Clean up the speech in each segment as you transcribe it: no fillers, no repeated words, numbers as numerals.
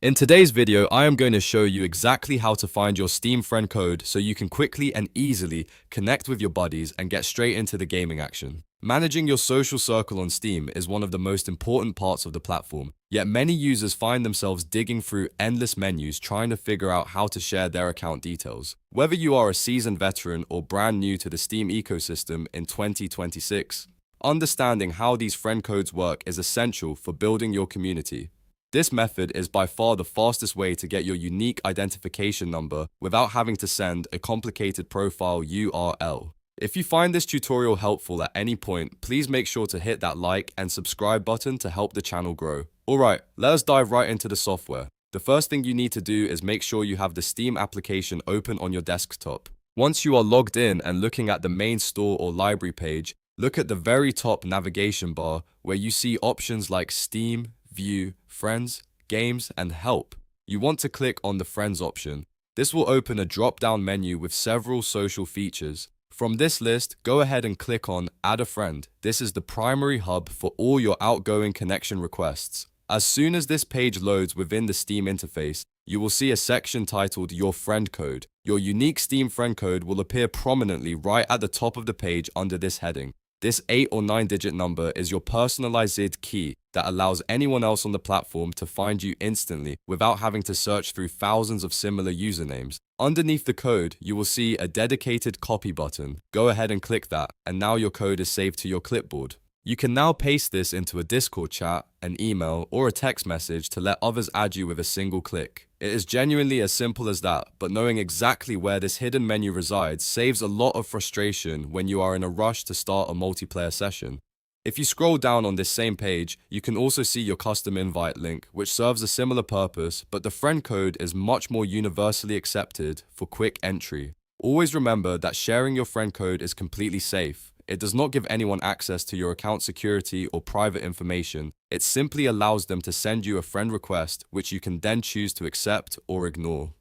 In today's video, I am going to show you exactly how to find your Steam friend code so you can quickly and easily connect with your buddies and get straight into the gaming action. Managing your social circle on Steam is one of the most important parts of the platform, yet many users find themselves digging through endless menus trying to figure out how to share their account details. Whether you are a seasoned veteran or brand new to the Steam ecosystem in 2026, understanding how these friend codes work is essential for building your community. This method is by far the fastest way to get your unique identification number without having to send a complicated profile URL. If you find this tutorial helpful at any point, please make sure to hit that like and subscribe button to help the channel grow. Alright, let us dive right into the software. The first thing you need to do is make sure you have the Steam application open on your desktop. Once you are logged in and looking at the main store or library page, look at the very top navigation bar where you see options like Steam, View, Friends, Games, and Help. You want to click on the Friends option. This will open a drop-down menu with several social features. From this list, go ahead and click on Add a Friend. This is the primary hub for all your outgoing connection requests. As soon as this page loads within the Steam interface, you will see a section titled Your Friend Code. Your unique Steam friend code will appear prominently right at the top of the page under this heading. This 8 or 9-digit number is your personalized key that allows anyone else on the platform to find you instantly without having to search through thousands of similar usernames. Underneath the code, you will see a dedicated copy button. Go ahead and click that, and now your code is saved to your clipboard. You can now paste this into a Discord chat, an email, or a text message to let others add you with a single click. It is genuinely as simple as that, but knowing exactly where this hidden menu resides saves a lot of frustration when you are in a rush to start a multiplayer session. If you scroll down on this same page, you can also see your custom invite link, which serves a similar purpose, but the friend code is much more universally accepted for quick entry. Always remember that sharing your friend code is completely safe. It does not give anyone access to your account security or private information. It simply allows them to send you a friend request, which you can then choose to accept or ignore.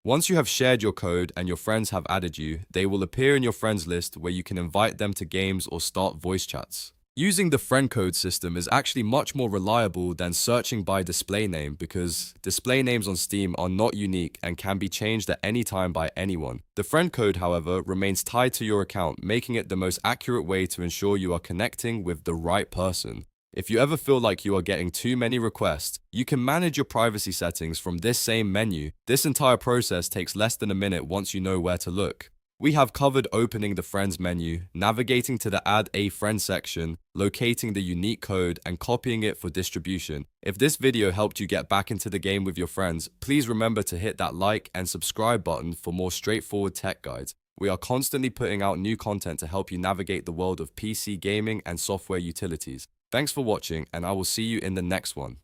Once you have shared your code and your friends have added you, they will appear in your friends list where you can invite them to games or start voice chats. Using the friend code system is actually much more reliable than searching by display name because display names on Steam are not unique and can be changed at any time by anyone. The friend code, however, remains tied to your account, making it the most accurate way to ensure you are connecting with the right person. If you ever feel like you are getting too many requests, you can manage your privacy settings from this same menu. This entire process takes less than a minute once you know where to look. We have covered opening the Friends menu, navigating to the Add a Friend section, locating the unique code, and copying it for distribution. If this video helped you get back into the game with your friends, please remember to hit that like and subscribe button for more straightforward tech guides. We are constantly putting out new content to help you navigate the world of PC gaming and software utilities. Thanks for watching, and I will see you in the next one.